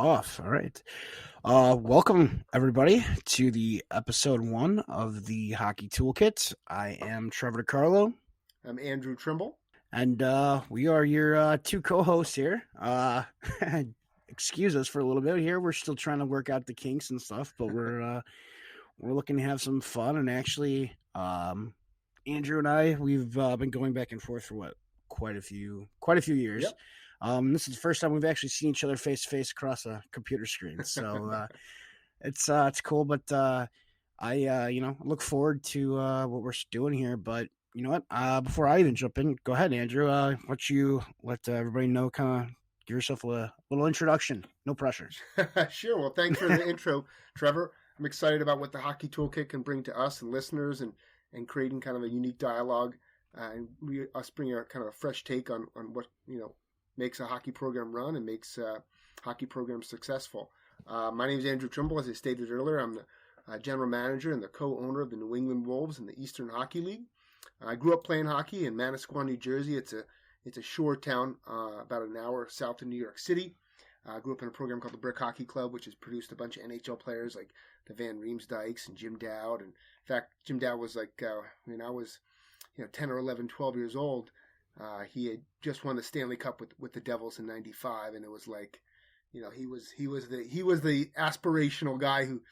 off. All right. Welcome everybody to the episode 1 of the Hockey Toolkit. I am Trevor DiCarlo, I'm Andrew Trimble. and we are your two co-hosts here. Excuse us for a little bit here. We're still trying to work out the kinks and stuff, but we're looking to have some fun. And actually, Andrew and I, we've been going back and forth for quite a few years. Yep. This is the first time we've actually seen each other face to face across a computer screen. So it's cool, but I look forward to what we're doing here. But you know what? Before I even jump in, go ahead, Andrew. Let everybody know, kind of give yourself a little introduction. No pressure. Sure. Well, thanks for the intro, Trevor. I'm excited about what the Hockey Toolkit can bring to us and listeners, and creating kind of a unique dialogue, and us bringing a kind of a fresh take on what makes a hockey program run and makes hockey programs successful. My name is Andrew Trimble. As I stated earlier, I'm the general manager and the co-owner of the New England Wolves in the Eastern Hockey League. I grew up playing hockey in Manasquan, New Jersey. It's a shore town about an hour south of New York City. I grew up in a program called the Brick Hockey Club, which has produced a bunch of NHL players like the Van Riemsdykes and Jim Dowd. And in fact, Jim Dowd was like, when I was 10 or 11, 12 years old, he had just won the Stanley Cup with the Devils in '95, and it was like, he was the aspirational guy who,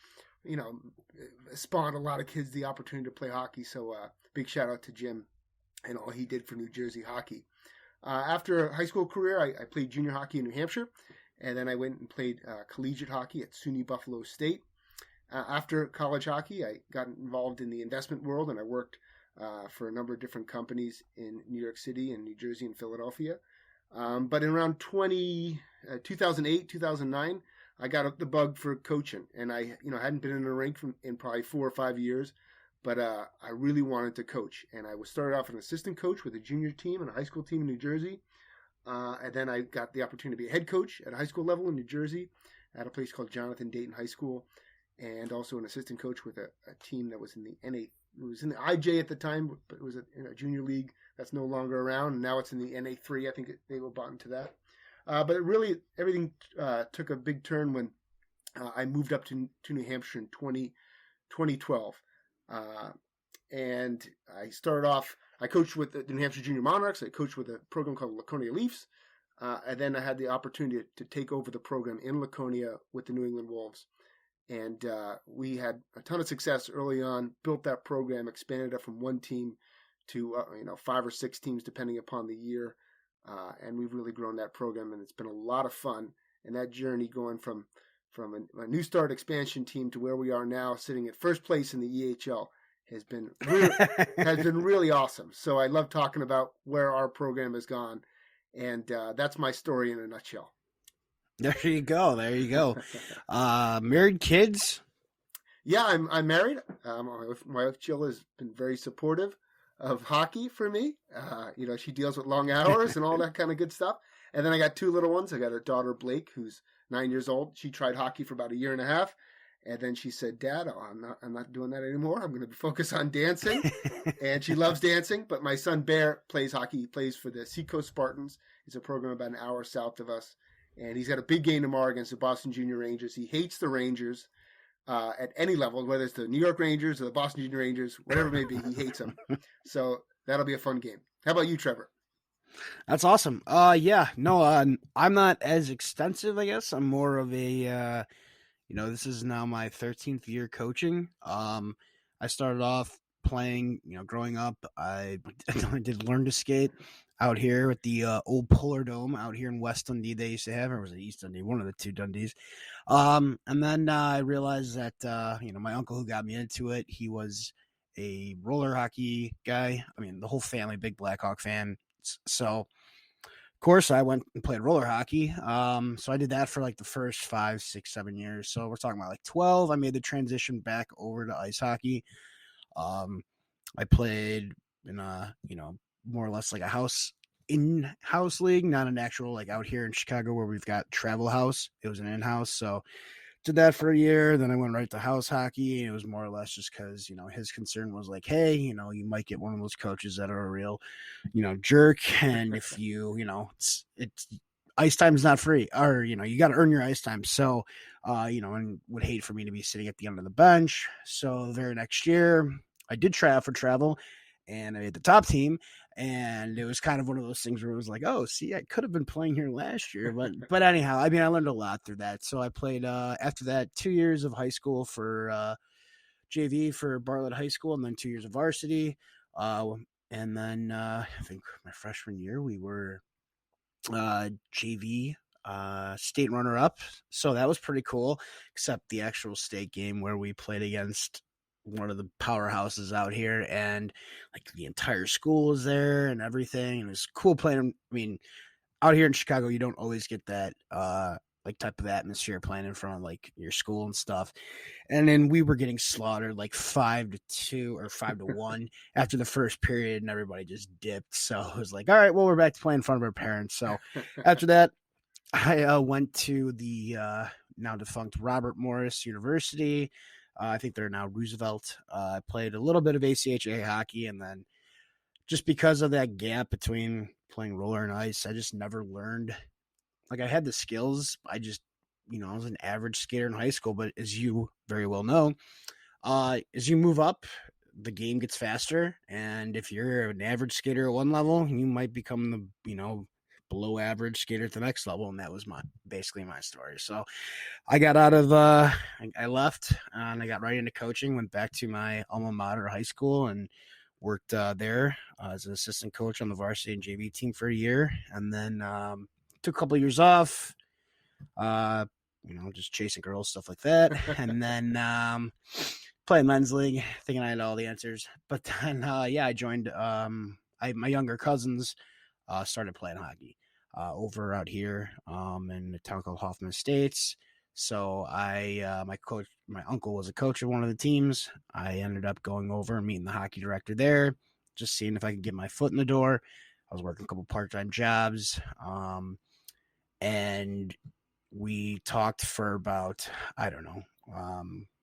spawned a lot of kids the opportunity to play hockey. So big shout out to Jim and all he did for New Jersey hockey. After a high school career, I played junior hockey in New Hampshire, and then I went and played collegiate hockey at SUNY Buffalo State. After college hockey, I got involved in the investment world, and I worked for a number of different companies in New York City and New Jersey and Philadelphia. But in around 2008, 2009, I got the bug for coaching, and I hadn't been in a rink in probably 4 or 5 years, but I really wanted to coach. And I was started off as an assistant coach with a junior team and a high school team in New Jersey. And then I got the opportunity to be a head coach at a high school level in New Jersey at a place called Jonathan Dayton High School, and also an assistant coach with a team that was in the NA. It was in the IJ at the time, but it was in a junior league that's no longer around, and now it's in the NA3. I think they were bought into that. But it really, everything took a big turn when I moved up to New Hampshire in 2012. And I started off, I coached with the New Hampshire Junior Monarchs. I coached with a program called Laconia Leafs. And then I had the opportunity to take over the program in Laconia with the New England Wolves. And we had a ton of success early on, built that program, expanded it from one team to 5 or 6 teams depending upon the year. And we've really grown that program, and it's been a lot of fun. And that journey going from a new start expansion team to where we are now, sitting at first place in the EHL, has been really awesome. So I love talking about where our program has gone, and that's my story in a nutshell. There you go. Married, kids? Yeah, I'm married. My wife Jill has been very supportive of hockey for me. She deals with long hours and all that kind of good stuff. And then I got 2 little ones. I got a daughter, Blake, who's 9 years old. She tried hockey for about a year and a half. And then she said, Dad, I'm not doing that anymore. I'm going to focus on dancing. And she loves dancing. But my son, Bear, plays hockey. He plays for the Seacoast Spartans. It's a program about an hour south of us. And he's got a big game tomorrow against the Boston Junior Rangers. He hates the Rangers at any level, whether it's the New York Rangers or the Boston Junior Rangers, whatever it may be, he hates them. So that'll be a fun game. How about you, Trevor? That's awesome. I'm not as extensive, I guess. I'm more of a, this is now my 13th year coaching. I started off playing, growing up. I did learn to skate out here at the old Puller Dome out here in West Dundee they used to have, or was it East Dundee? One of the two Dundees. And then I realized that, my uncle who got me into it, he was a roller hockey guy. I mean, the whole family, big Blackhawk fan. So, of course, I went and played roller hockey. So I did that for like the first 5, 6, 7 years. So we're talking about like 12. I made the transition back over to ice hockey. I played in a, more or less like a in-house league, not an actual like out here in Chicago where we've got travel house. It was an in-house. So did that for a year. Then I went right to house hockey. And it was more or less just because, his concern was like, hey, you might get one of those coaches that are a real, jerk. And if you, it's ice time's not free, or you got to earn your ice time. So, and would hate for me to be sitting at the end of the bench. So the very next year, I did try out for travel, and I made the top team. And it was kind of one of those things where it was like, oh, see, I could have been playing here last year, but anyhow, I mean, I learned a lot through that. So I played after that 2 years of high school for JV for Bartlett High School, and then 2 years of varsity. And then I think my freshman year we were JV state runner up. So that was pretty cool, except the actual state game where we played against one of the powerhouses out here, and like the entire school was there and everything. And it was cool playing. I mean, out here in Chicago, you don't always get that like type of atmosphere playing in front of like your school and stuff. And then we were getting slaughtered like 5-2 or 5-1 after the first period, and everybody just dipped. So it was like, all right, well, we're back to playing in front of our parents. So after that, I went to the now defunct Robert Morris University. I think they're now Roosevelt. I played a little bit of ACHA hockey, and then just because of that gap between playing roller and ice, I just never learned. Like I had the skills, I just, I was an average skater in high school. But as you very well know, as you move up, the game gets faster, and if you're an average skater at one level, you might become the below average skater at the next level, and that was basically my story. So I got out of I left and I got right into coaching. Went back to my alma mater, high school, and worked there as an assistant coach on the varsity and JV team for a year, and then took a couple of years off. Just chasing girls, stuff like that, and then playing men's league, thinking I had all the answers. But then, I joined. My younger cousins started playing hockey over out here in a town called Hoffman Estates. So my uncle was a coach of one of the teams. I ended up going over and meeting the hockey director there, just seeing if I could get my foot in the door. I was working a couple part-time jobs, and we talked for about, I don't know.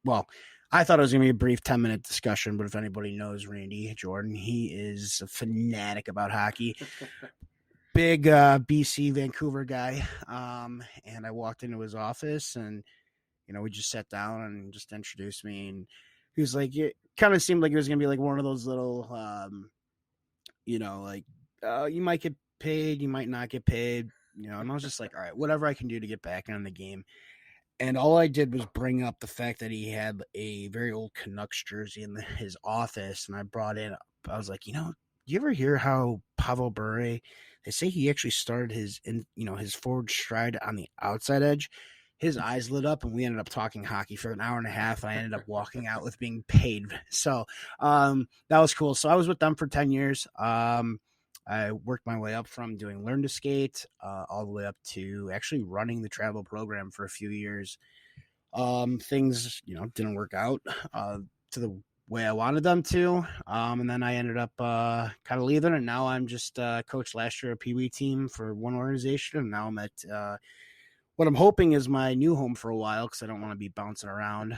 Well, I thought it was going to be a brief 10-minute discussion, but if anybody knows Randy Jordan, he is a fanatic about hockey. Big BC Vancouver guy. And I walked into his office, and we just sat down and just introduced me, and he was like, it kind of seemed like it was gonna be like one of those little like you might get paid, you might not get paid, and I was just like, all right, whatever I can do to get back in the game. And all I did was bring up the fact that he had a very old Canucks jersey in his office, and I brought in. I was like, you ever hear how Pavel Bure? They say he actually started his forward stride on the outside edge. His eyes lit up, and we ended up talking hockey for an hour and a half. I ended up walking out with being paid, so that was cool. So I was with them for 10 years. I worked my way up from doing learn to skate all the way up to actually running the travel program for a few years. Things, didn't work out to the way I wanted them to. And then I ended up kind of leaving, and now I'm just coached last year a Pee Wee team for one organization, and now I'm at what I'm hoping is my new home for a while, because I don't want to be bouncing around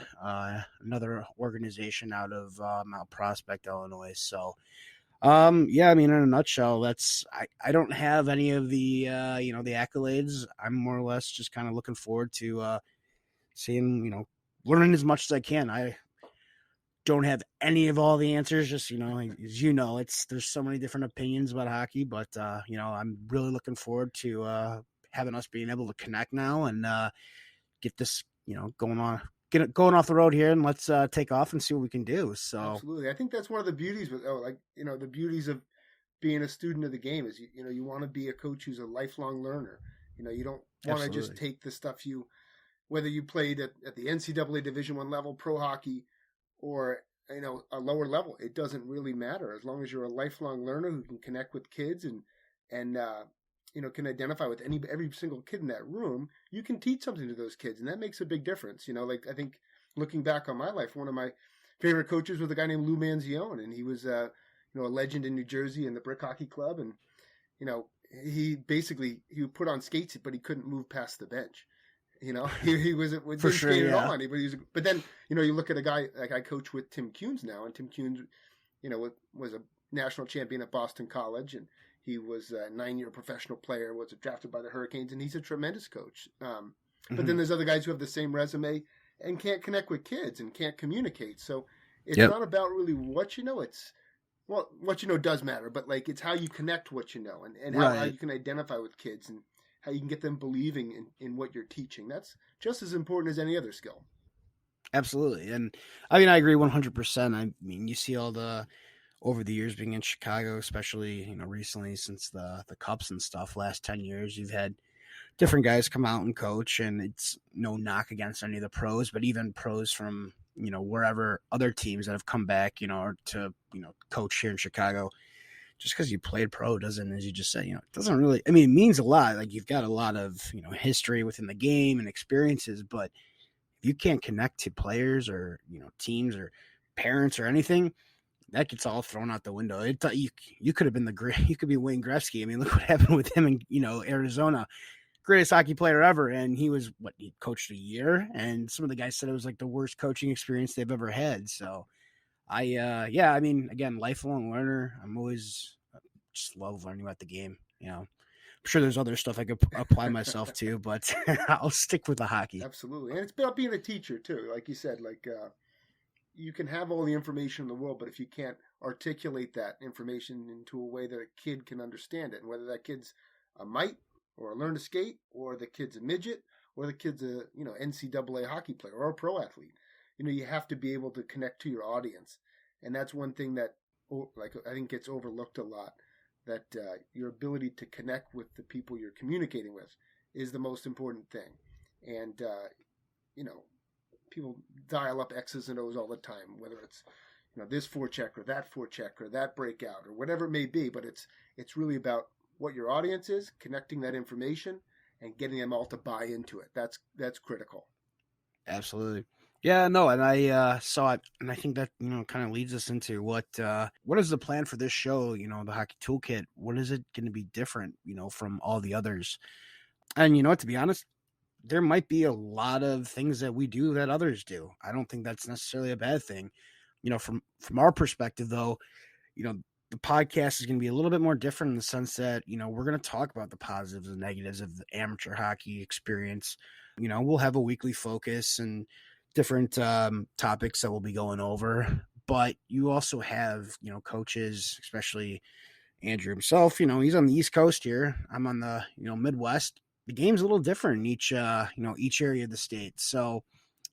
another organization out of Mount Prospect, Illinois. So I mean, in a nutshell, I don't have any of the the accolades. I'm more or less just kind of looking forward to seeing, learning as much as I can. I don't have any of all the answers. Just as there's so many different opinions about hockey, but I'm really looking forward to having us being able to connect now and get this going on. Get it going off the road here, and let's take off and see what we can do. So absolutely, I think that's one of the beauties with the beauties of being a student of the game is you want to be a coach who's a lifelong learner. You don't want to just take the stuff whether you played at the NCAA Division I level pro hockey or a lower level. It doesn't really matter as long as you're a lifelong learner who can connect with kids and can identify with every single kid in that room. You can teach something to those kids, and that makes a big difference. I think looking back on my life, one of my favorite coaches was a guy named Lou Manzione, and he was a legend in New Jersey in the Brick Hockey Club, and he would put on skates, but he couldn't move past the bench. He was didn't sure, skate at all. But then you look at a guy like I coach with Tim Kuhns now, and Tim Kuhns, was a national champion at Boston College, and He was a 9-year professional player, was drafted by the Hurricanes, and he's a tremendous coach. But then Mhm. there's other guys who have the same resume and can't connect with kids and can't communicate. So it's Yep. not about really what you know. It's well, what you know does matter, but like it's how you connect what you know and how Right. you can identify with kids and how you can get them believing in what you're teaching. That's just as important as any other skill. Absolutely. And I mean, I agree 100%. I mean, you see all the over the years being in Chicago, especially, recently since the Cups and stuff, last 10 years, you've had different guys come out and coach, and it's no knock against any of the pros, but even pros from, wherever other teams that have come back, or to, coach here in Chicago, just because you played pro doesn't, as you just said, it doesn't really, I mean, it means a lot. Like you've got a lot of, history within the game and experiences, but if you can't connect to players or, teams or parents or anything, that gets all thrown out the window. You could have been you could be Wayne Gretzky. I mean, look what happened with him in Arizona, greatest hockey player ever, and he coached a year, and some of the guys said it was like the worst coaching experience they've ever had. So yeah, I mean, again, lifelong learner. I'm always just love learning about the game. I'm sure there's other stuff I could apply myself to, but I'll stick with the hockey. Absolutely, and it's about being a teacher too. Like you said, like you can have all the information in the world, but if you can't articulate that information into a way that a kid can understand it, and whether that kid's a mite or learn to skate, or the kid's a midget, or the kid's a NCAA hockey player or a pro athlete, you have to be able to connect to your audience, and that's one thing that like I think gets overlooked a lot. That your ability to connect with the people you're communicating with is the most important thing, and you know people dial up X's and O's all the time, whether it's this forecheck or that forecheck or that breakout or whatever it may be. But it's really about what your audience is, connecting that information, and getting them all to buy into it. That's critical. Absolutely. Yeah, no, and I saw it, and I think that kind of leads us into what is the plan for this show? The Hockey Toolkit. What is it going to be different? From all the others. And to be honest, there might be a lot of things that we do that others do. I don't think that's necessarily a bad thing. From our perspective, though, you know, the podcast is going to be a little bit more different in the sense that we're going to talk about the positives and negatives of the amateur hockey experience. We'll have a weekly focus and different topics that we'll be going over. But you also have coaches, especially Andrew himself. He's on the East Coast here. I'm on the Midwest. The game's a little different in each area of the state. So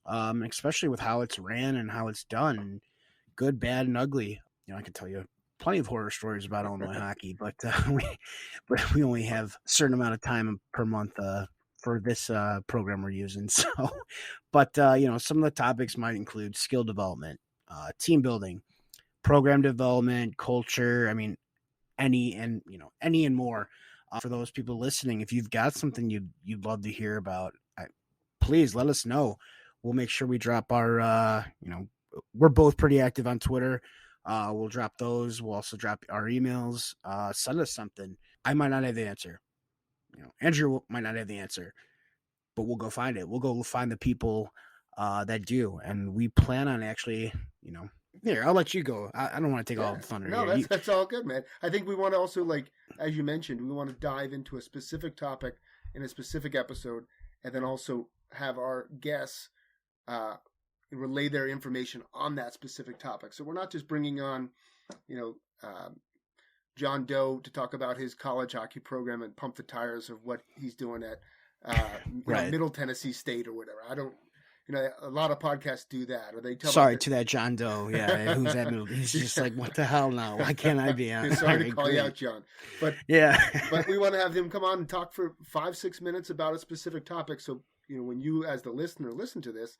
especially with how it's ran and how it's done, good, bad, and ugly. I can tell you plenty of horror stories about Illinois hockey, but we only have a certain amount of time per month for this program we're using. So, but some of the topics might include skill development, team building, program development, culture. I mean, any and more. For those people listening, if you've got something you'd love to hear about, please let us know. We'll make sure we drop our we're both pretty active on Twitter. We'll drop those. We'll also drop our emails. Send us something. I might not have the answer. Andrew might not have the answer, but we'll go find it. We'll go find the people that do, and we plan on actually, Here, I'll let you go. I don't want to take all Yeah, the thunder no, here. that's all good, man. I think we want to also, like as you mentioned, we want to dive into a specific topic in a specific episode, and then also have our guests uh, relay their information on that specific topic. So we're not just bringing on, you know, John Doe to talk about his college hockey program and pump the tires of what he's doing at, Right. Middle Tennessee State or whatever. I don't, a lot of podcasts do that, or they tell about Sorry the. to that John Doe. Yeah, who's that middle? He's just like, what the hell now? Why can't I be on? All Sorry to right, call you out, great. John, but Yeah. we want to have him come on and talk for 5-6 minutes about a specific topic. So when you as the listener listen to this,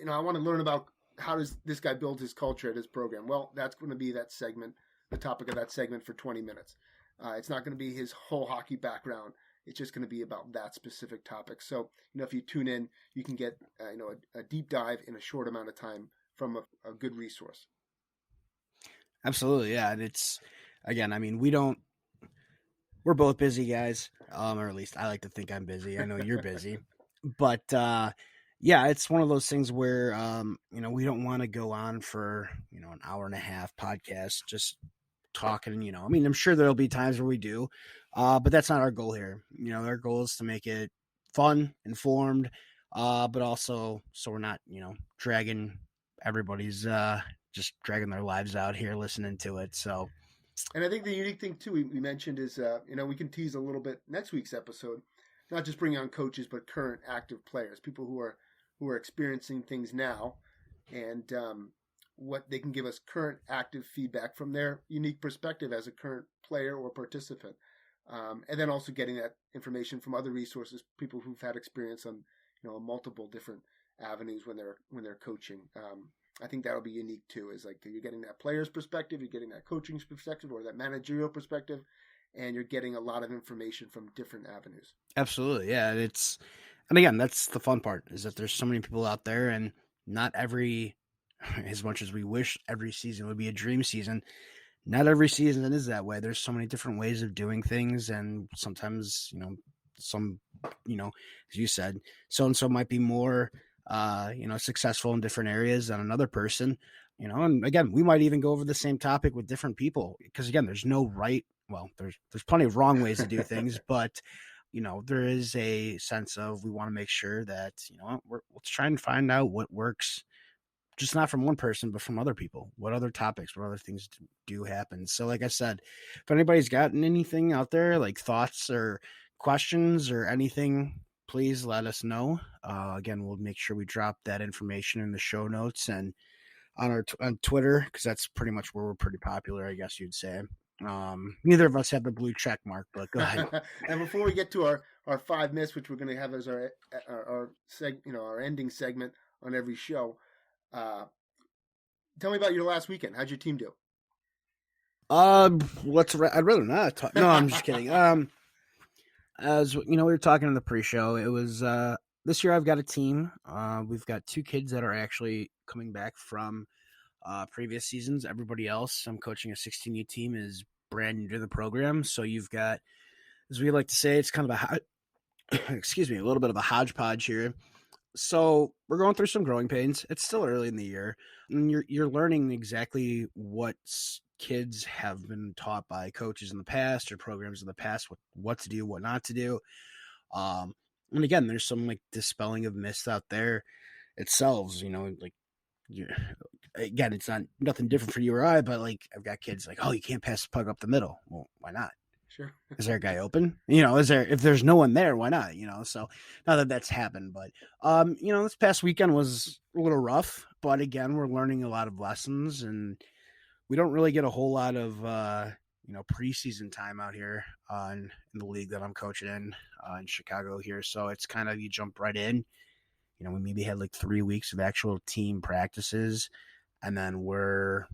I want to learn about how does this guy build his culture at his program. Well, that's going to be that segment, the topic of that segment for 20 minutes. It's not going to be his whole hockey background. It's just going to be about that specific topic. So if you tune in, you can get a deep dive in a short amount of time from a good resource. Absolutely. Yeah. And it's, again, I mean, we're both busy guys. Or at least I like to think I'm busy. I know you're busy, but, yeah, it's one of those things where, we don't want to go on for, an hour and a half podcast, just talking, I mean, I'm sure there'll be times where we do, but that's not our goal here. Our goal is to make it fun, informed, but also so we're not, dragging everybody's just dragging their lives out here listening to it. So And I think the unique thing too we mentioned is we can tease a little bit next week's episode, not just bringing on coaches but current active players, people who are experiencing things now, and what they can give us current active feedback from their unique perspective as a current player or participant, and then also getting that information from other resources, people who've had experience on multiple different avenues when they're coaching. I think that'll be unique too. Is like you're getting that player's perspective, you're getting that coaching perspective, or that managerial perspective, and you're getting a lot of information from different avenues. absolutely, yeah. And again, that's the fun part is that there's so many people out there, and not every, as much as we wish every season would be a dream season, not every season is that way. There's so many different ways of doing things, and sometimes some as you said, so and so might be more successful in different areas than another person. And again, we might even go over the same topic with different people, because again, there's no right, well, there's plenty of wrong ways to do things, but there is a sense of, we want to make sure that let's try and find out what works, just not from one person, but from other people. What other topics, what other things do happen? So, like I said, if anybody's gotten anything out there, like thoughts or questions or anything, please let us know. Again, we'll make sure we drop that information in the show notes and on Twitter, because that's pretty much where we're pretty popular, I guess you'd say. Neither of us have the blue check mark, but go ahead. And before we get to our 5 minutes, which we're going to have as our ending segment on every show, tell me about your last weekend. How'd your team do? I'd rather not talk. No, I'm just kidding. As we were talking in the pre-show, it was this year I've got a team. We've got 2 kids that are actually coming back from previous seasons. Everybody else, I'm coaching a 16U team, is brand new to the program. So you've got, as we like to say, it's kind of a little bit of a hodgepodge here. So we're going through some growing pains. It's still early in the year, and you're learning exactly what kids have been taught by coaches in the past or programs in the past, what to do, what not to do. And again, there's some like dispelling of myths out there itself. Like again, it's not nothing different for you or I, but like I've got kids like, oh, you can't pass the puck up the middle. Well, why not? Sure. Is there a guy open? If there's no one there, why not? So not that that's happened, but this past weekend was a little rough, but again, we're learning a lot of lessons, and we don't really get a whole lot of preseason time out here in the league that I'm coaching in Chicago here. So it's kind of, you jump right in. We maybe had like 3 weeks of actual team practices, and then we're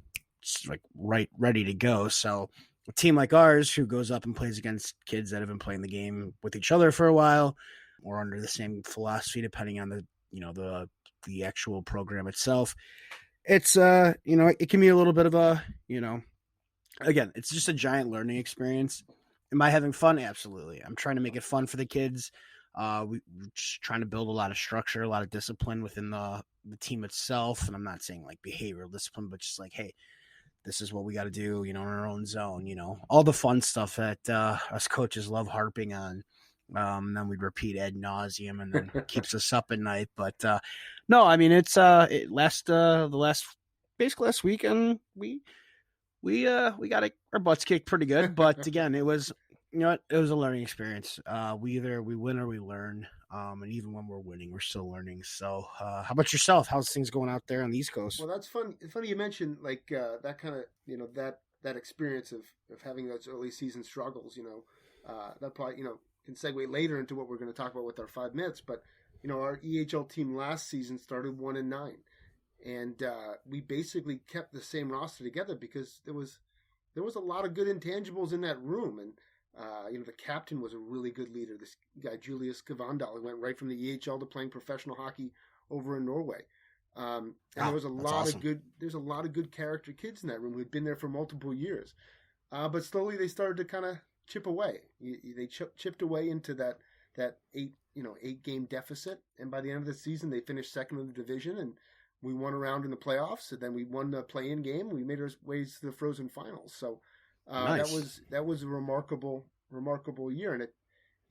like right ready to go. So a team like ours, who goes up and plays against kids that have been playing the game with each other for a while, or under the same philosophy, depending on the actual program itself, it's it can be a little bit of a again, it's just a giant learning experience. Am I having fun? Absolutely. I'm trying to make it fun for the kids. We're just trying to build a lot of structure, a lot of discipline within the team itself. And I'm not saying like behavioral discipline, but just like, hey, this is what we got to do, in our own zone, all the fun stuff that us coaches love harping on. Then we repeat ad nauseum, and then keeps us up at night. But no, I mean, it's the last weekend we got our butts kicked pretty good. But again, it was it was a learning experience. We win or we learn. And even when we're winning, we're still learning. So, how about yourself? How's things going out there on the East Coast? Well, that's fun. It's funny you mentioned like that kind of that experience of having those early season struggles. That probably can segue later into what we're going to talk about with our 5 minutes. But our EHL team last season started 1-9, and we basically kept the same roster together because there was a lot of good intangibles in that room, and the captain was a really good leader. This guy, Julius Kavandal, who went right from the EHL to playing professional hockey over in Norway. And there was a lot of good. There's a lot of good character kids in that room who'd been there for multiple years. But slowly they started to kind of chip away. They chipped away into that 8-game deficit. And by the end of the season, they finished second in the division, and we won a round in the playoffs. And then we won the play-in game. We made our ways to the Frozen Finals. So Nice. That was a remarkable year, and it,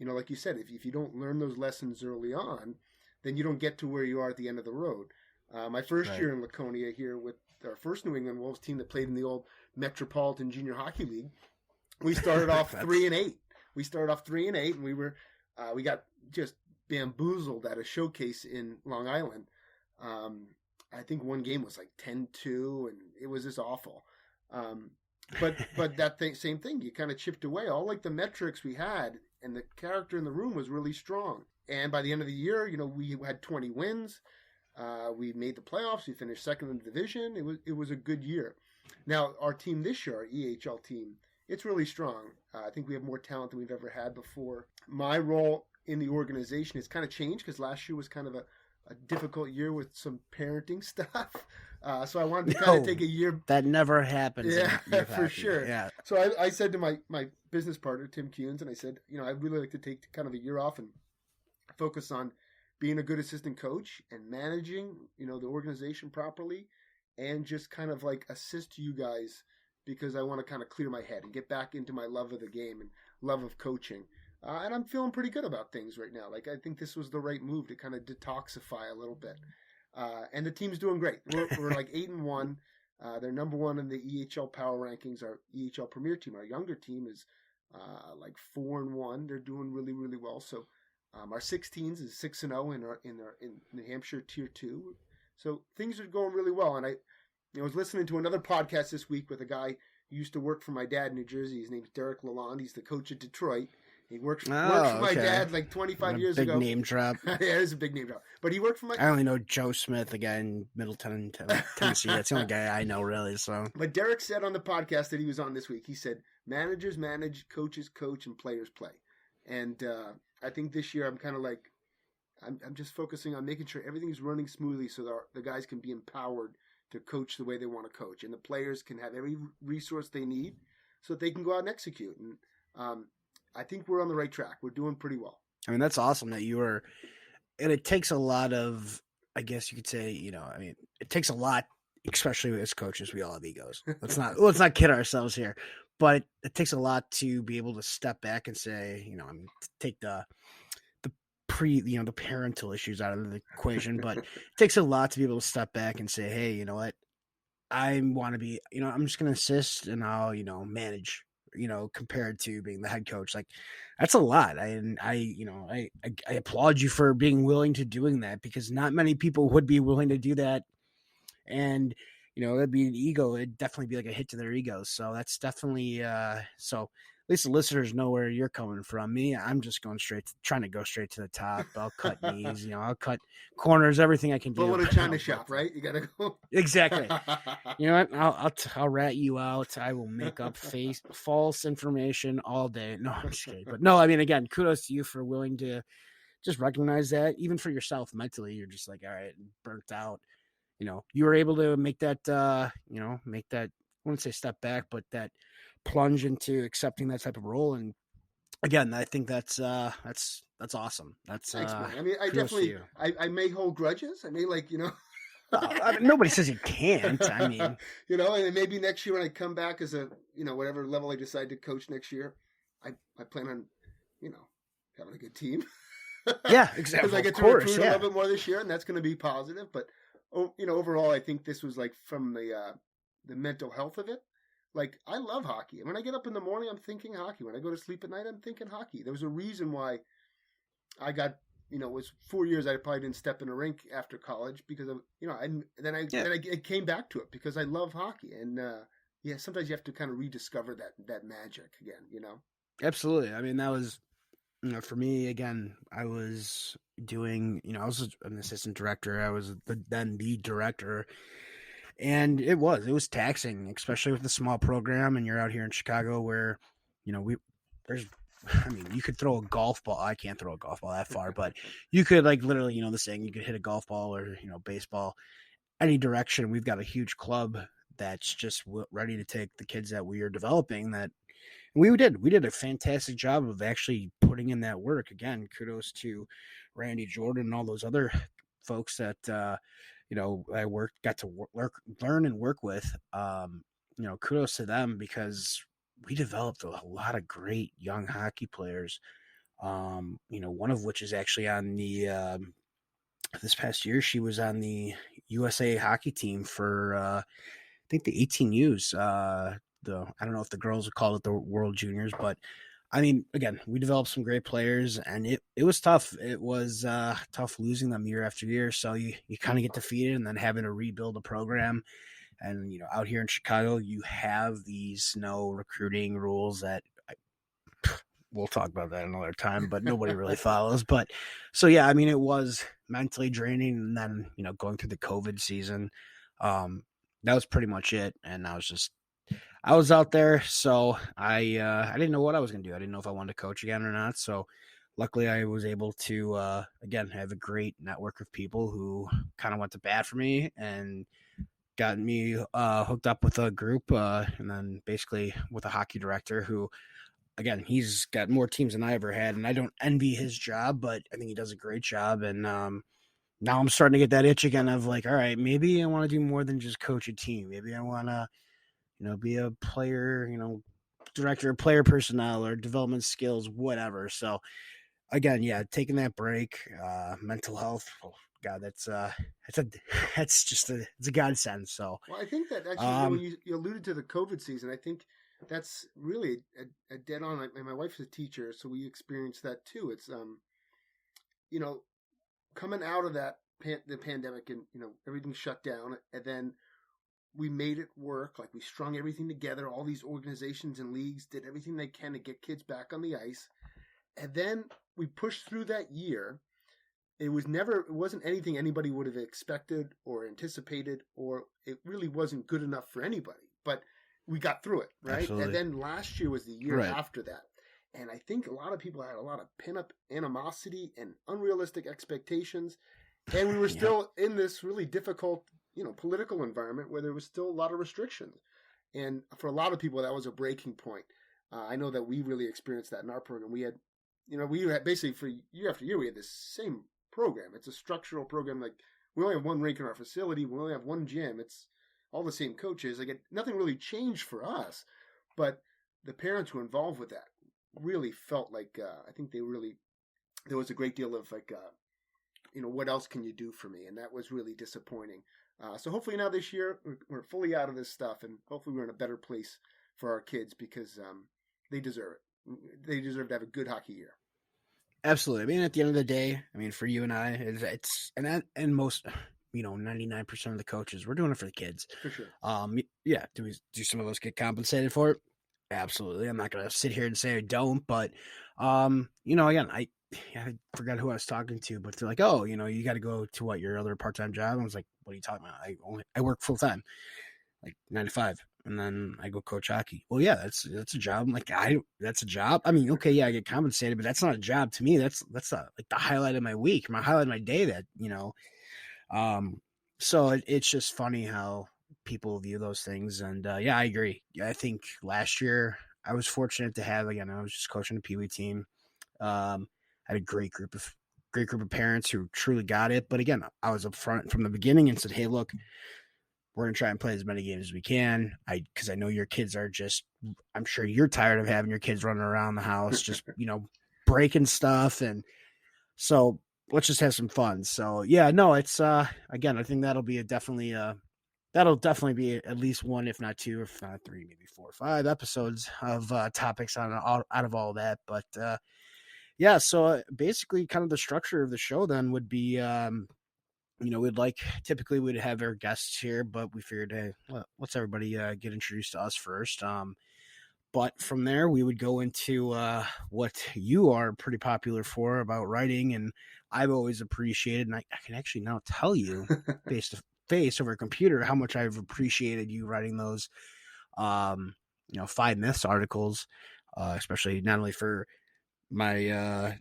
like you said, if you don't learn those lessons early on, then you don't get to where you are at the end of the road. My first Right. year in Laconia here with our first New England Wolves team that played in the old Metropolitan Junior Hockey League, we started off That's 3-8. We started off 3-8, and we got just bamboozled at a showcase in Long Island. Um, I think one game was like 10-2, and it was just awful. Um, but that same thing, you kind of chipped away. All like the metrics we had and the character in the room was really strong. And by the end of the year, we had 20 wins. We made the playoffs. We finished second in the division. It was a good year. Now our team this year, our EHL team, it's really strong. I think we have more talent than we've ever had before. My role in the organization has kind of changed because last year was kind of a difficult year with some parenting stuff. So I wanted to kind of take a year. That never happens. Yeah, for hockey. sure. Yeah. So I said to my business partner, Tim Kuhns, and I said, I'd really like to take kind of a year off and focus on being a good assistant coach and managing, the organization properly, and just kind of like assist you guys because I want to kind of clear my head and get back into my love of the game and love of coaching. And I'm feeling pretty good about things right now. Like, I think this was the right move to kind of detoxify a little bit. And the team's doing great. We're like 8-1. They're number one in the EHL power rankings. Our EHL premier team, our younger team, is like 4-1. They're doing really, really well. So our 16s is 6-0 in New Hampshire Tier 2. So things are going really well. And I was listening to another podcast this week with a guy who used to work for my dad in New Jersey. His name's Derek Lalonde. He's the coach at Detroit. He worked for my dad like 25 years ago. Big name drop. Yeah, it is a big name drop. But he worked for my. I only know Joe Smith, the guy in Middleton, Tennessee. That's the only guy I know, really. So, but Derek said on the podcast that he was on this week, he said, "Managers manage, coaches coach, and players play." And I think this year I'm kind of like, I'm just focusing on making sure everything's running smoothly, so the guys can be empowered to coach the way they want to coach, and the players can have every resource they need, so that they can go out and execute. And I think we're on the right track. We're doing pretty well. I mean, that's awesome that you were, and it takes a lot of, I guess you could say, it takes a lot, especially as coaches, we all have egos. Let's not kid ourselves here, but it takes a lot to be able to step back and say, take the the parental issues out of the equation, but it takes a lot to be able to step back and say, hey, you know what? I want to be, I'm just going to assist and I'll, manage, compared to being the head coach. Like, that's a lot. I applaud you for being willing to doing that, because not many people would be willing to do that. And, it'd be an ego. It'd definitely be like a hit to their egos. So that's definitely, so at least the listeners know where you're coming from. Me, I'm just trying to go straight to the top. I'll cut knees, I'll cut corners, everything I can do. Bull in a china shop, right? You gotta go. Exactly. You know what? I'll rat you out. I will make up false information all day. No, I'm just kidding. But no, I mean, again, kudos to you for willing to just recognize that, even for yourself mentally. You're just like, all right, burnt out. You were able to make that, make that, I wouldn't say step back, but that plunge into accepting that type of role. And again, I think that's awesome. That's thanks, man. I mean, I definitely, I may hold grudges. I may I mean, nobody says you can't. I mean, and maybe next year when I come back as a, whatever level I decide to coach next year, I plan on, having a good team. Yeah, exactly. Because I get to recruit a little bit more this year, and that's going to be positive. But overall, I think this was like from the mental health of it. Like, I love hockey. And when I get up in the morning, I'm thinking hockey. When I go to sleep at night, I'm thinking hockey. There was a reason why I got, it was 4 years I probably didn't step in a rink after college because of, then I came back to it because I love hockey. And, sometimes you have to kind of rediscover that magic again, Absolutely. I mean, that was, for me, again, I was doing, I was an assistant director. I was then the director. And it was taxing, especially with the small program. And you're out here in Chicago where, you could throw a golf ball. I can't throw a golf ball that far, but you could, like, literally, the saying, you could hit a golf ball or, baseball, any direction. We've got a huge club that's just ready to take the kids that we are developing. That we did a fantastic job of actually putting in that work. Again, kudos to Randy Jordan and all those other folks that, I got to learn and work with. Kudos to them, because we developed a lot of great young hockey players. One of which is actually on the this past year. She was on the USA hockey team for I think the 18Us. The I don't know if the girls would call it the World Juniors, but I mean, again, we developed some great players, and it was tough. It was tough losing them year after year. So you kind of get defeated, and then having to rebuild a program. And out here in Chicago, you have these no recruiting rules that we'll talk about that another time, but nobody really follows. But so yeah, I mean, it was mentally draining, and then going through the COVID season, that was pretty much it. And I was out there, so I didn't know what I was gonna do. I didn't know if I wanted to coach again or not. So luckily, I was able to again have a great network of people who kind of went to bat for me and got me hooked up with a group, and then basically with a hockey director who, again, he's got more teams than I ever had, and I don't envy his job, but I think he does a great job. And now I'm starting to get that itch again of like, all right, maybe I want to do more than just coach a team. Maybe I want to, be a player, director of player personnel or development skills, whatever. So again, yeah, taking that break, mental health. Oh, God, that's a that's just it's a godsend. So, Well, I think that actually, when um, you alluded to the COVID season, I think that's really a dead on. And my wife's a teacher, so we experienced that too. It's you know, coming out of the pandemic, and everything shut down, and then we made it work. Like we strung everything together. All these organizations and leagues did everything they can to get kids back on the ice, and then we pushed through that year. It wasn't anything anybody would have expected or anticipated, or it really wasn't good enough for anybody. But we got through it, right? And absolutely then last year was the year right. after that. And I think a lot of people had a lot of pin-up animosity and unrealistic expectations. And we were Yep. still in this really difficult, political environment where there was still a lot of restrictions. And for a lot of people, that was a breaking point. I know that we really experienced that in our program. We had basically for year after year, we had this same program. It's a structural program. Like we only have one rink in our facility. We only have one gym. It's all the same coaches. Like nothing really changed for us, but the parents who were involved with that really felt like I think there was a great deal of like what else can you do for me, and that was really disappointing. So hopefully now this year we're fully out of this stuff, and hopefully we're in a better place for our kids because they deserve it. They deserve to have a good hockey year. Absolutely. I mean, at the end of the day, I mean, for you and I, it's and most, 99% of the coaches, we're doing it for the kids. For sure. Yeah. Do some of us get compensated for it? Absolutely. I'm not gonna sit here and say I don't, but, again, I forgot who I was talking to, but they're like, oh, you got to go to your other part time job. I was like, what are you talking about? I work full time, like 9 to 5, and then I go coach hockey. Well, yeah, that's a job. I'm like, that's a job. I mean, okay, yeah, I get compensated, but that's not a job to me. That's like the highlight of my week, my highlight of my day. Um, so it's just funny how people view those things, and yeah, I agree. I think last year I was fortunate to have again. I was just coaching a Pee Wee team. I had a great group of parents who truly got it. But again, I was upfront from the beginning and said, hey, look, we're going to try and play as many games as we can. Because I know your kids are just, I'm sure you're tired of having your kids running around the house, just, breaking stuff. And so let's just have some fun. So yeah, no, it's, again, I think that'll definitely be at least one, if not two, if not three, maybe 4 or 5 episodes of topics out of all that. But yeah, so basically, kind of the structure of the show then would be, typically we'd have our guests here, but we figured, hey, let's everybody get introduced to us first. But from there, we would go into what you are pretty popular for about writing, and I've always appreciated, and I can actually now tell you face to face over a computer how much I've appreciated you writing those, 5 myths articles, especially not only for my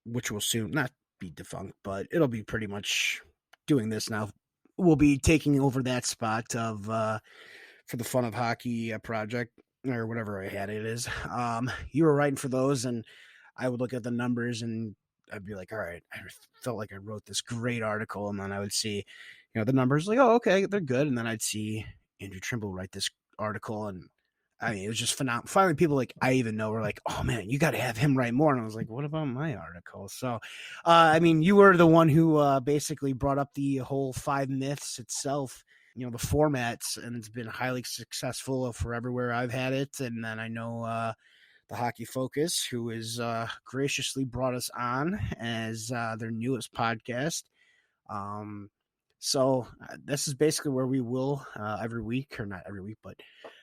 which will soon not be defunct, but it'll be pretty much doing this now. We'll be taking over that spot of for the Fun of Hockey project or whatever I had it is. You were writing for those, and I would look at the numbers and I'd be like, all right, I felt like I wrote this great article, and then I would see, the numbers like, oh, okay, they're good, and then I'd see Andrew Trimble write this article, and I mean, it was just phenomenal. Finally, people like I even know were like, "Oh man, you got to have him write more." And I was like, "What about my article?" So, I mean, you were the one who basically brought up the whole five myths itself. The formats, and it's been highly successful for everywhere I've had it. And then I know the Hockey Focus, who has graciously brought us on as their newest podcast. Um, so this is basically where we will every week, or not every week, but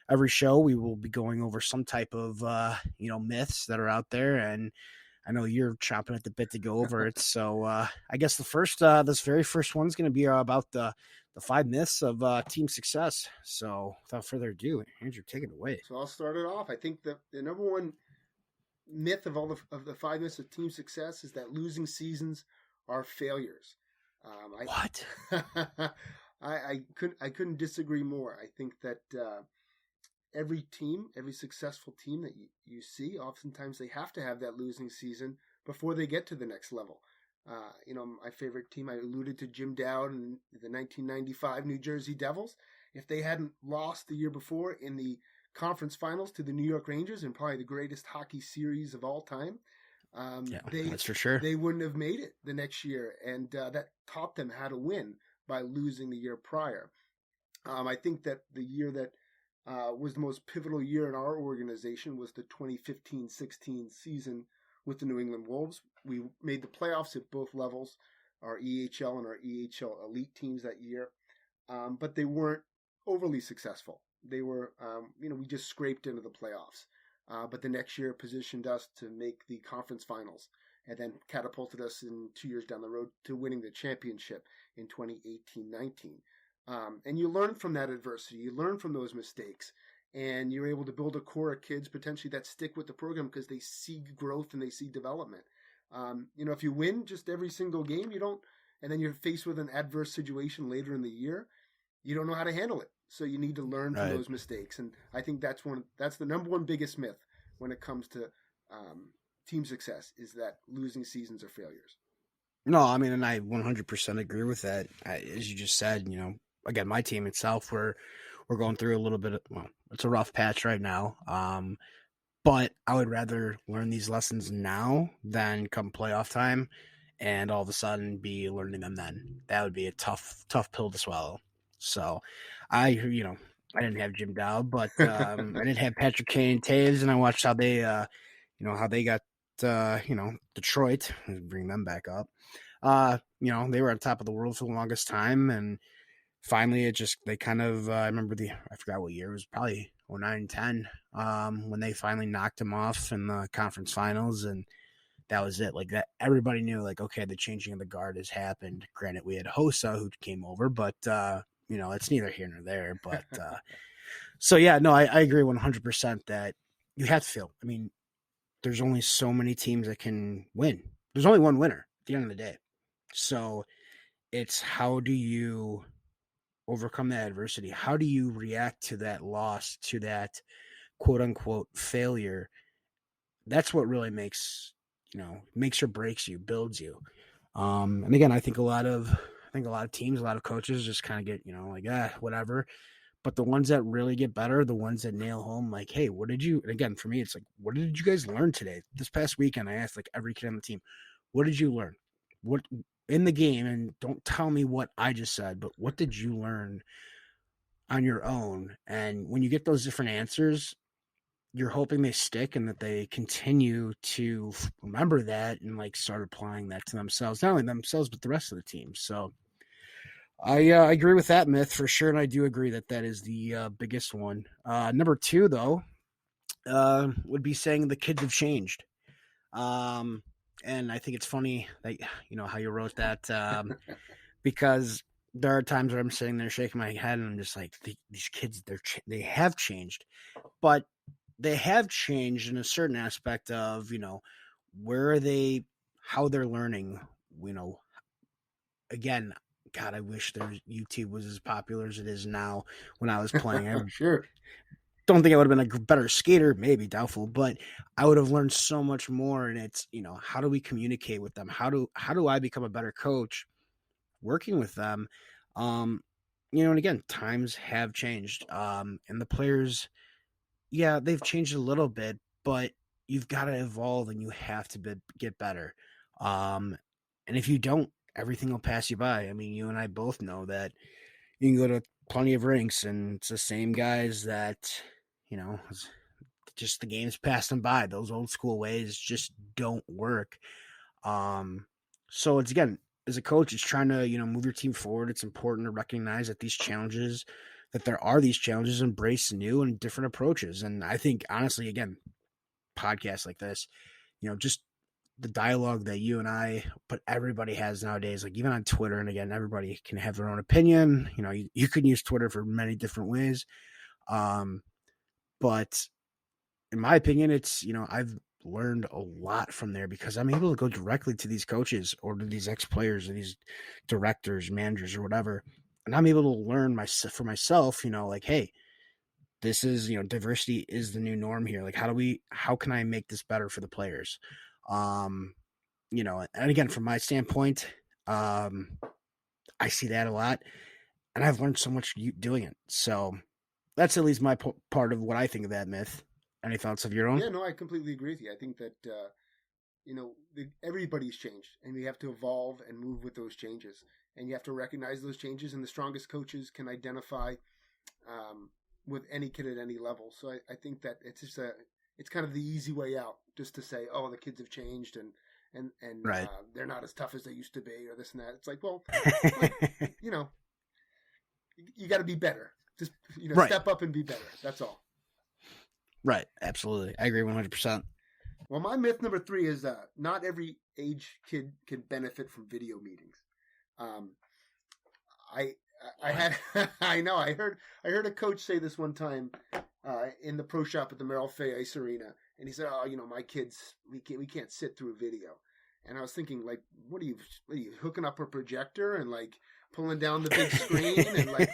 every show, we will be going over some type of myths that are out there, and I know you're chomping at the bit to go over it. So I guess this very first one is going to be about the five myths of team success. So without further ado, Andrew, take it away. So I'll start it off. I think the number one myth of the five myths of team success is that losing seasons are failures. What? I couldn't disagree more. I think that every team, every successful team that you see, oftentimes they have to have that losing season before they get to the next level. My favorite team, I alluded to Jim Dowd and the 1995 New Jersey Devils. If they hadn't lost the year before in the conference finals to the New York Rangers in probably the greatest hockey series of all time, That's for sure. they wouldn't have made it the next year, and that taught them how to win by losing the year prior. I think that the year that was the most pivotal year in our organization was the 2015-16 season with the New England Wolves. We made the playoffs at both levels, our EHL and our EHL elite teams that year, but they weren't overly successful. They were, we just scraped into the playoffs. But the next year positioned us to make the conference finals and then catapulted us in 2 years down the road to winning the championship in 2018-19. And you learn from that adversity. You learn from those mistakes. And you're able to build a core of kids potentially that stick with the program because they see growth and they see development. If you win just every single game, and then you're faced with an adverse situation later in the year, you don't know how to handle it. So you need to learn from those mistakes. And I think that's the number one biggest myth when it comes to team success is that losing seasons are failures. No, I mean, and I 100% agree with that. As you just said, again, my team itself, we're going through a little bit of, it's a rough patch right now. But I would rather learn these lessons now than come playoff time and all of a sudden be learning them then. That would be a tough pill to swallow. So I didn't have Jim Dowd, but I did have Patrick Kane, Taves, and I watched how they, how they got, Detroit, bring them back up. They were on top of the world for the longest time, and finally they kind of, I remember I forgot what year, it was probably 09-10, when they finally knocked him off in the conference finals, and that was it. Like that, everybody knew, like, okay, the changing of the guard has happened. Granted, we had Hossa who came over, but it's neither here nor there. But so yeah, no, I agree 100% that you have to feel. I mean, there's only so many teams that can win. There's only one winner at the end of the day. So it's how do you overcome that adversity? How do you react to that loss, to that quote unquote failure? That's what really makes or breaks you, builds you. And again, I think a lot of teams, a lot of coaches just kind of get, whatever. But the ones that really get better, the ones that nail home, like, hey, what did you, and again, for me, it's like, what did you guys learn today? This past weekend, I asked like every kid on the team, what did you learn? What in the game? And don't tell me what I just said, but what did you learn on your own? And when you get those different answers, you're hoping they stick and that they continue to remember that and like start applying that to themselves, not only themselves, but the rest of the team. So I agree with that myth for sure. And I do agree that is the biggest one. Number two, though, would be saying the kids have changed. And I think it's funny that, how you wrote that, because there are times where I'm sitting there shaking my head and I'm just like, these kids, they have changed, but they have changed in a certain aspect of, where are they, how they're learning, again, God, I wish YouTube was as popular as it is now when I was playing. I Sure. don't think I would have been a better skater, maybe doubtful, but I would have learned so much more. And it's, how do we communicate with them? How do I become a better coach working with them? And again, times have changed. And the players, yeah, they've changed a little bit, but you've got to evolve and you have to get better. Um, and if you don't, everything will pass you by. I mean, you and I both know that you can go to plenty of rinks and it's the same guys that, just the game's passed them by. Those old school ways just don't work. Um, so it's again, as a coach, it's trying to, move your team forward. It's important to recognize that there are these challenges, embrace new and different approaches. And I think honestly, again, podcasts like this, just the dialogue that you and I, but everybody has nowadays, like even on Twitter, and again, everybody can have their own opinion. You can use Twitter for many different ways. But in my opinion, it's, I've learned a lot from there because I'm able to go directly to these coaches or to these ex players or these directors, managers, or whatever. And I'm able to learn for myself, like, hey, this is, diversity is the new norm here. Like, how can I make this better for the players? And again, from my standpoint, I see that a lot and I've learned so much doing it. So that's at least my part of what I think of that myth. Any thoughts of your own? Yeah, no, I completely agree with you. I think that everybody's changed, and we have to evolve and move with those changes. And you have to recognize those changes. And the strongest coaches can identify with any kid at any level. So I think that it's kind of the easy way out, just to say, oh, the kids have changed and Right. they're not as tough as they used to be, or this and that. It's like, well, you got to be better. Just Right. Step up and be better. That's all. Right. Absolutely. I agree 100%. Well, my myth number 3 is not every age kid can benefit from video meetings. I had I know I heard a coach say this one time in the pro shop at the Merrill Fay Ice Arena, and he said, "Oh, my kids, we can't sit through a video." And I was thinking, like, what are you hooking up a projector and like pulling down the big screen and like,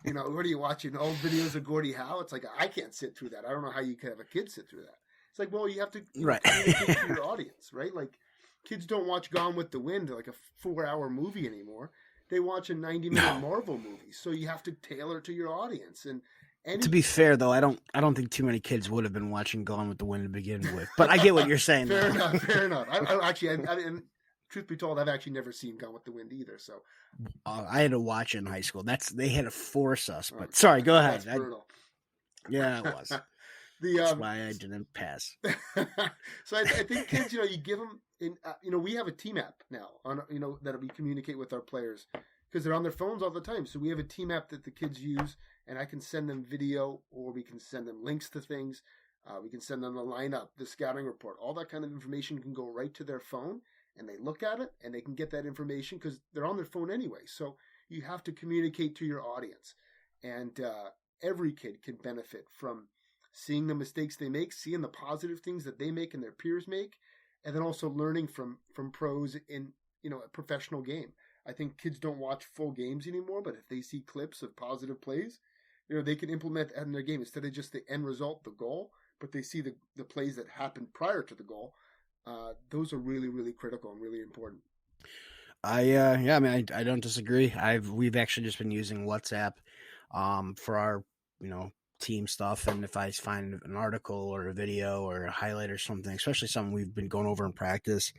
what are you watching old videos of Gordie Howe? It's like, I can't sit through that. I don't know how you could have a kid sit through that. It's like, well, you have to communicate to your audience, right? Like, kids don't watch Gone with the Wind, like a 4-hour movie anymore. They watch a 90-minute Marvel movie. So you have to tailor to your audience. And to be fair, though, I don't think too many kids would have been watching Gone with the Wind to begin with. But I get what you're saying. Fair enough. And truth be told, I've actually never seen Gone with the Wind either. So I had to watch it in high school. They had to force us. But sorry, go ahead. That's brutal. Yeah, it was. That's why I didn't pass. So I think kids, you give them, we have a team app now on, that we communicate with our players because they're on their phones all the time. So we have a team app that the kids use, and I can send them video, or we can send them links to things. We can send them the lineup, the scouting report, all that kind of information can go right to their phone, and they look at it and they can get that information because they're on their phone anyway. So you have to communicate to your audience, and every kid can benefit from seeing the mistakes they make, seeing the positive things that they make and their peers make, and then also learning from pros in a professional game. I think kids don't watch full games anymore, but if they see clips of positive plays, they can implement that in their game instead of just the end result, the goal, but they see the plays that happened prior to the goal. Those are really, really critical and really important. I don't disagree. We've actually just been using WhatsApp for our team stuff, and if I find an article or a video or a highlight or something, especially something we've been going over in practice,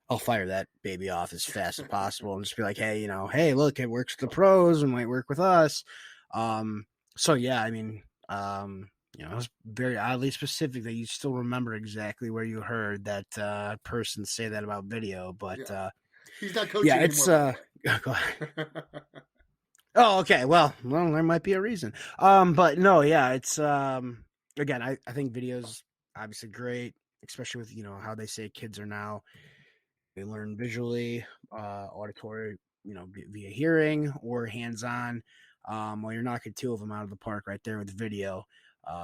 I'll fire that baby off as fast as possible and just be like, hey, hey, look, it works with the pros and might work with us. So yeah, I mean, it was very oddly specific that you still remember exactly where you heard that person say that about video, but he's not coaching anymore. Go ahead. Oh, okay. Well, there might be a reason. But no, yeah, it's again, I think video's obviously great, especially with how they say kids are now. They learn visually, auditory, via hearing or hands-on. Well, you're knocking 2 of them out of the park right there with video.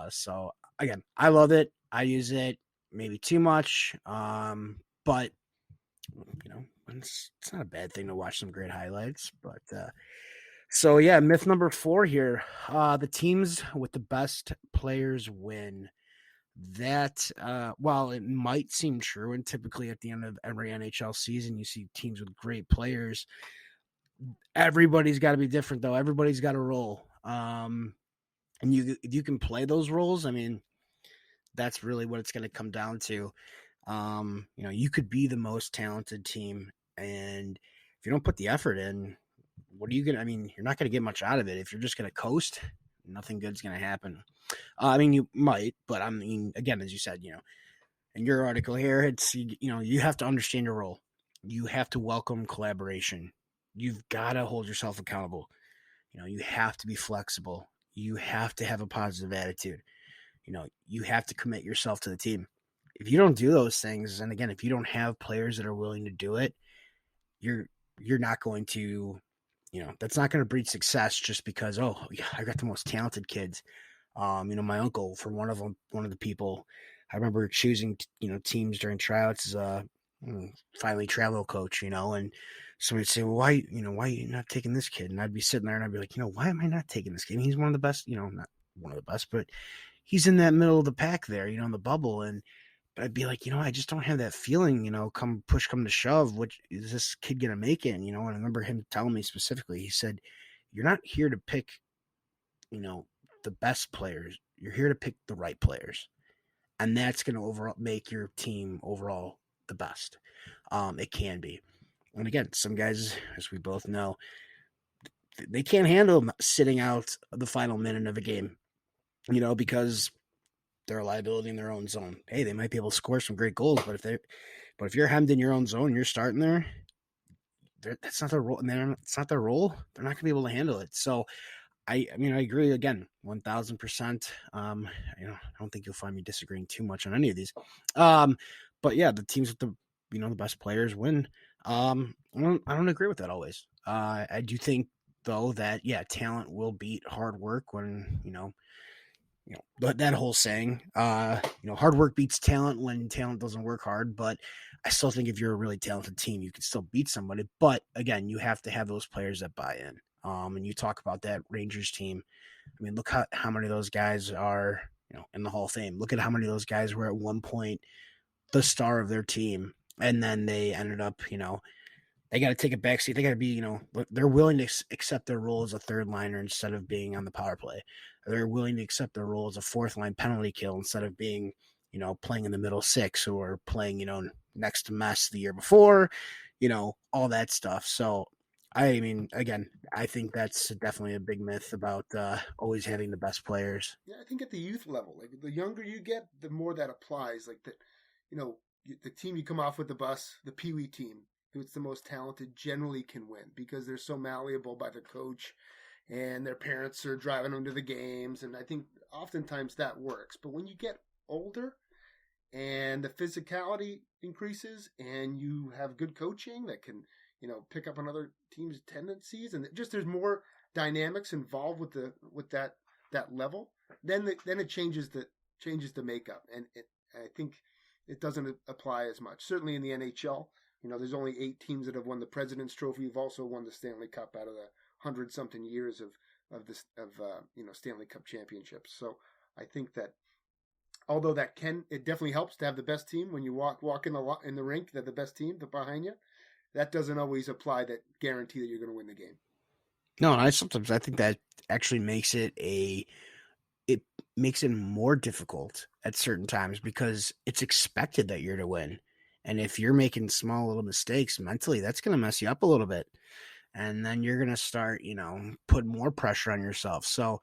So again, I love it. I use it maybe too much, but it's not a bad thing to watch some great highlights. But so yeah, myth number 4 here: the teams with the best players win. That while it might seem true, and typically at the end of every NHL season, you see teams with great players. Everybody's got to be different, though. Everybody's got a role, and you can play those roles. I mean, That's really what it's going to come down to. You could be the most talented team, and if you don't put the effort in, what are you gonna? I mean, you're not going to get much out of it. If you're just going to coast, nothing good's going to happen. I mean, you might, but I mean, again, as you said, in your article here, it's you have to understand your role. You have to welcome collaboration. You've got to hold yourself accountable. You have to be flexible. You have to have a positive attitude. You have to commit yourself to the team. If you don't do those things, and again, if you don't have players that are willing to do it, you're you're not going to, that's not going to breed success just because, oh yeah, I got the most talented kids. My uncle, for one of the people, I remember choosing teams during tryouts as a finally travel coach, and somebody would say, well, why are you not taking this kid? And I'd be sitting there and I'd be like, why am I not taking this kid? He's one of the best, not one of the best, but he's in that middle of the pack there, in the bubble. And but I'd be like, I just don't have that feeling, come to shove, which is this kid gonna make it? And I remember him telling me specifically, he said, you're not here to pick, the best players. You're here to pick the right players. And that's gonna overall make your team overall the best. It can be. And again, some guys, as we both know, they can't handle sitting out the final minute of a game, because they're a liability in their own zone. Hey, they might be able to score some great goals, but if you're hemmed in your own zone, you're starting there. That's not their role. It's not their role. They're not going to be able to handle it. So, I agree again, 1,000%. I don't think you'll find me disagreeing too much on any of these. But yeah, the teams with the best players win. I don't agree with that always. I do think though that talent will beat hard work when but that whole saying, hard work beats talent when talent doesn't work hard. But I still think if you're a really talented team, you can still beat somebody. But again, you have to have those players that buy in. And you talk about that Rangers team. I mean, look how many of those guys are, in the Hall of Fame. Look at how many of those guys were at one point the star of their team, and then they ended up, they got to take a backseat. They got to be, they're willing to accept their role as a third liner instead of being on the power play. They're willing to accept their role as a fourth line penalty kill instead of being, playing in the middle six or playing, next to Mess the year before, all that stuff. So, I mean, again, I think that's definitely a big myth about always having the best players. Yeah, I think at the youth level, like the younger you get, the more that applies. Like the team you come off with the bus, the Pee Wee team, who's the most talented, generally can win because they're so malleable by the coach, and their parents are driving them to the games, and I think oftentimes that works. But when you get older, and the physicality increases, and you have good coaching that can pick up on other teams' tendencies, and just there's more dynamics involved with that level. Then it changes the makeup, and I think it doesn't apply as much. Certainly in the NHL, there's only 8 teams that have won the President's Trophy. You've also won the Stanley Cup out of the 100-something years of Stanley Cup championships. So I think that although it definitely helps to have the best team when you walk in the rink, that the best team behind you. That doesn't always apply that guarantee that you're going to win the game. No, I think that actually makes it more difficult at certain times because it's expected that you're to win. And if you're making small little mistakes mentally, that's going to mess you up a little bit. And then you're going to start, put more pressure on yourself. So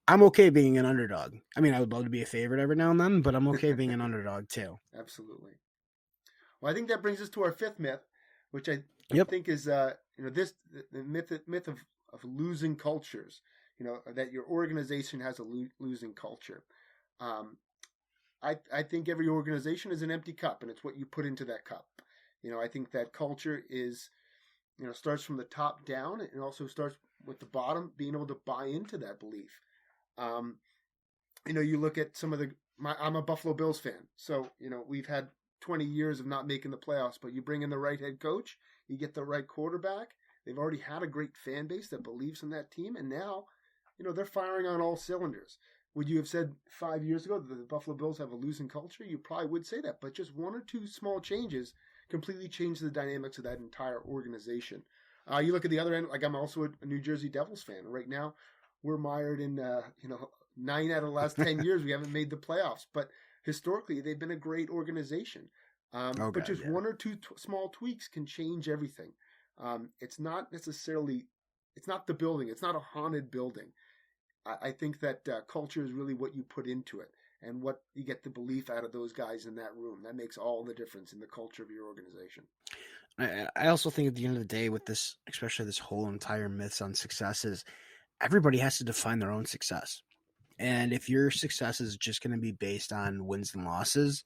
I'm okay being an underdog. I mean, I would love to be a favorite every now and then, but I'm okay being an underdog too. Absolutely. Well, I think that brings us to our 5th myth, which I think is the myth of losing cultures. That your organization has a losing culture. I think every organization is an empty cup, and it's what you put into that cup. I think that culture is, starts from the top down, and also starts with the bottom being able to buy into that belief. You look at some of I'm a Buffalo Bills fan, so we've had 20 years of not making the playoffs, but you bring in the right head coach, you get the right quarterback. They've already had a great fan base that believes in that team, and now, they're firing on all cylinders. Would you have said 5 years ago that the Buffalo Bills have a losing culture? You probably would say that, but just 1 or 2 small changes completely change the dynamics of that entire organization. You look at the other end, like I'm also a New Jersey Devils fan. Right now, we're mired in 9 out of the last 10 years we haven't made the playoffs, but historically they've been a great organization. Oh But god, just yeah. one or two small tweaks can change everything. It's not necessarily, it's not the building, it's not a haunted building. I think that culture is really what you put into it and what you get the belief out of those guys in that room. That makes all the difference in the culture of your organization. I also think at the end of the day, with this, especially this whole entire myths on success, is everybody has to define their own success. And if your success is just going to be based on wins and losses,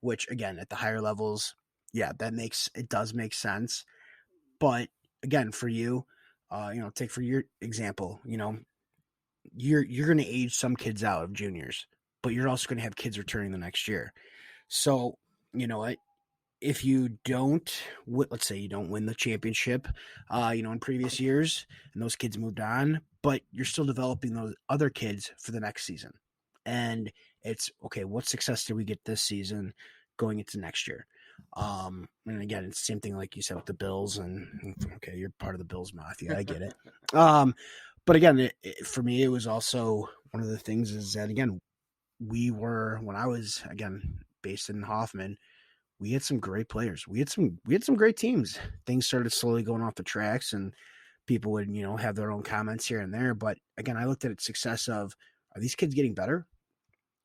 which again at the higher levels, yeah, it does make sense. But again, for you, take for your example, you're going to age some kids out of juniors, but you're also going to have kids returning the next year. So you know what? If you don't, let's say you don't win the championship, in previous years, and those kids moved on, but you're still developing those other kids for the next season. And it's okay. What success did we get this season going into next year? And again, it's the same thing like you said with the Bills. And okay, you're part of the Bills mafia. I get it. But again, for me, it was also one of the things is that again, when I was again based in Hoffman, we had some great players. We had some great teams. Things started slowly going off the tracks, and people would have their own comments here and there. But again, I looked at it success of, are these kids getting better?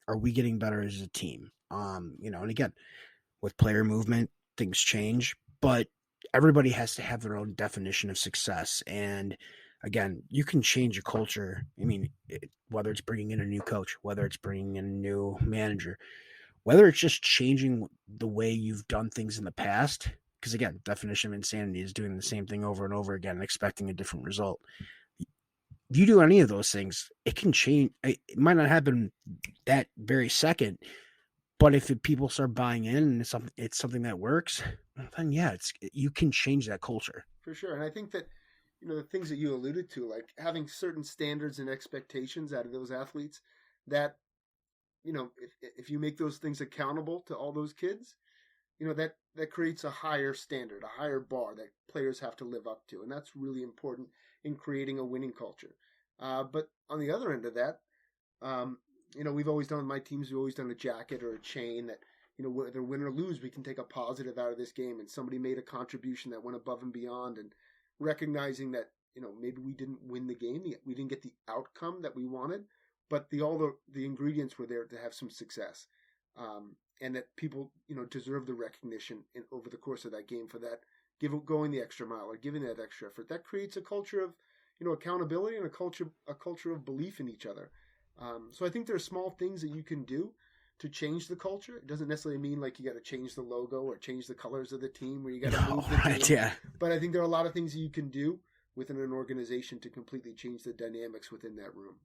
Are we getting better as a team? And again, with player movement, things change, but everybody has to have their own definition of success. And again, you can change a culture. I mean, whether it's bringing in a new coach, whether it's bringing in a new manager, whether it's just changing the way you've done things in the past, because again, definition of insanity is doing the same thing over and over again and expecting a different result. If you do any of those things, it can change. It might not happen that very second, but if people start buying in and it's something that works, then yeah, you can change that culture. For sure. And I think that, the things that you alluded to, like having certain standards and expectations out of those athletes, that, if you make those things accountable to all those kids, that creates a higher standard, a higher bar that players have to live up to. And that's really important in creating a winning culture. But on the other end of that, we've always done, my teams, we've always done a jacket or a chain that, whether win or lose, we can take a positive out of this game. And somebody made a contribution that went above and beyond, and recognizing that, maybe we didn't win the game, we didn't get the outcome that we wanted, but all the ingredients were there to have some success. And that people, deserve the recognition over the course of that game for that, going the extra mile or giving that extra effort. That creates a culture of, accountability and a culture of belief in each other. So I think there are small things that you can do to change the culture. It doesn't necessarily mean like you got to change the logo or change the colors of the team, or you got to move the Right? team. Yeah, But I think there are a lot of things that you can do within an organization to completely change the dynamics within that room.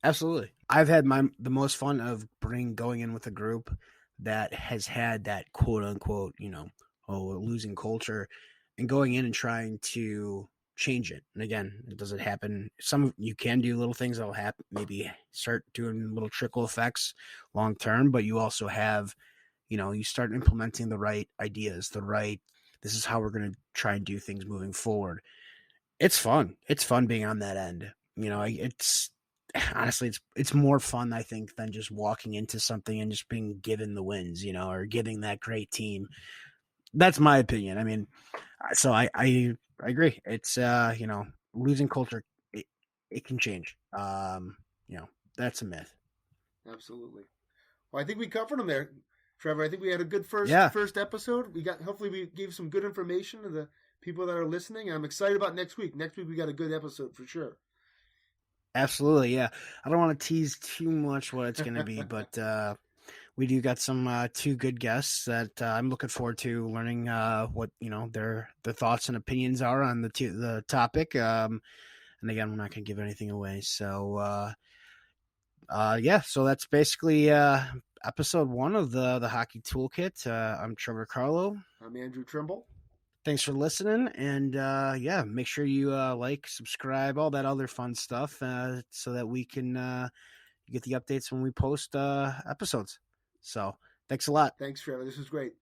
absolutely. I've had the most fun of going in with a group that has had that quote unquote, losing culture, and going in and trying to change it. And again, does it happen? Some you can do little things that will happen, maybe start doing little trickle effects long term, but you also have, you start implementing the right ideas, this is how we're going to try and do things moving forward. It's fun. It's fun being on that end. It's honestly, it's more fun, I think, than just walking into something and just being given the wins, or giving that great team. That's my opinion. I mean, so I agree. It's losing culture. It can change. That's a myth. Absolutely. Well, I think we covered them there, Trevor. I think we had a good Yeah, first episode. Hopefully we gave some good information to the people that are listening. I'm excited about next week. Next week we got a good episode for sure. absolutely. Yeah, I don't want to tease too much what it's going to be, but we do got some two good guests that I'm looking forward to learning what their thoughts and opinions are on the topic. And again, we're not going to give anything away. So yeah, so that's basically episode 1 of the Hockey Toolkit. I'm Trevor Carlo. I'm Andrew Trimble. Thanks for listening, and yeah, make sure you like, subscribe, all that other fun stuff, so that we can get the updates when we post episodes. So thanks a lot. Thanks, Trevor. This was great.